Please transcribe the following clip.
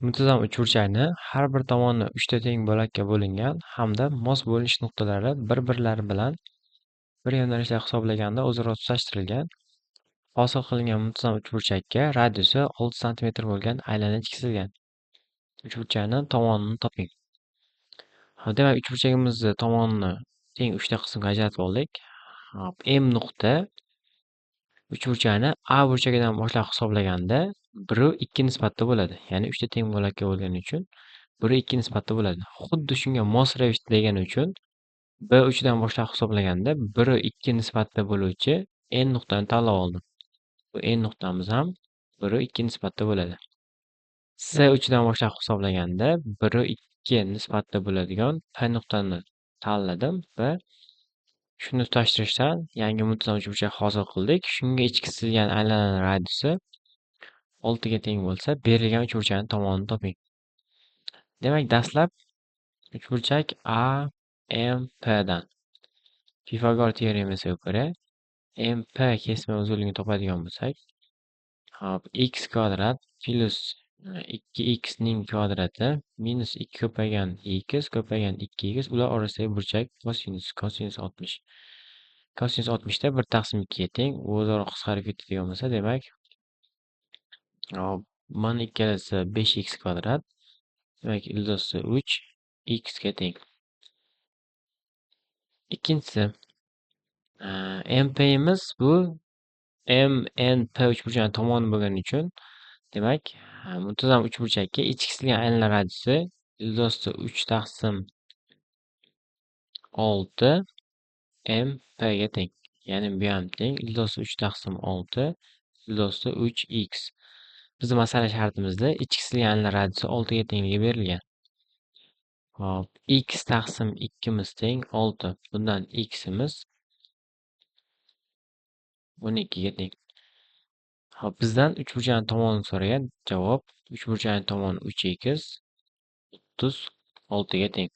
Muntazam uchburchakni har bir tomoni 3 ta teng bo'lakka bo'lingan hamda mos bo'linish nuqtalari bir-birlari bilan bir yo'nalishda hisoblaganda o'zaro tutashtirilgan. Hosil qilingan muntazam uchburchakka radiusi 6 santimetr bo'lgan aylanich chisilgan. Uchburchakni tomonini toping. Demak, uchburchagimizni tomonini teng 3 ta qismga ajratib oldik. M nuqta uchburchakni A burchagidan boshlab hisoblaganda 1/2 nisbatda bo'ladi. Ya'ni 3 ta teng bo'lakka bo'lgani uchun 1/2 nisbatda bo'ladi. Xuddi shunga mos ravishda degani uchun B3 dan boshlab hisoblaganda 1/2 nisbatda bo'luvchi N nuqtani tanlab oldim. Bu N nuqtamiz ham 1/2 nisbatda bo'ladi. C3 dan boshlab hisoblaganda 1/2 nisbatda bo'ladigan P nuqtani tanladim va shuni tutashtirishdan yangi muntazam uchburchak hosil qildik. Shunga ichki chizilgan aylananing radiusi 6 ga teng bo'lsa, berilgan uchburchakning tomonini toping. Demak, dastlab uchburchak AMP dan Pifagor teoremasiga ko'ra MP kesma uzunligini topadigan bo'lsak, x kvadrat plus 2x ning kvadrati minus 2 ko'paygan x ko'paygan 2x ular orasidagi burchak kosinus 60. Kosinus 60 da 1 taqsim 2 ga teng. O'zaro qisqarib ketadigan bo'lsa, demak, mana ikkalasi 5x kvadrat. Demak, ildizi 3x ga teng. Ikkinchisi, MP'miz bu MNP uchburchak tomoni bo'lgani uchun, demak, muntazam uchburchakka ichki chizilgan aylanma radiusi ildizi 3 taqsim 6 MP ga teng. Ya'ni bu ham teng. Ildizi 3 taqsim 6 ildizi 3x. Bizning masala shartimizda ichki chizilgan aylanma radiusi 6 ga tengligi berilgan. Hop, x taqsim 2 miz teng 6. Bundan x imiz 12 ga teng. Hop, bizdan uchburchakning tomonini so'ragan. Javob: uchburchakning tomoni 3x 36 ga teng.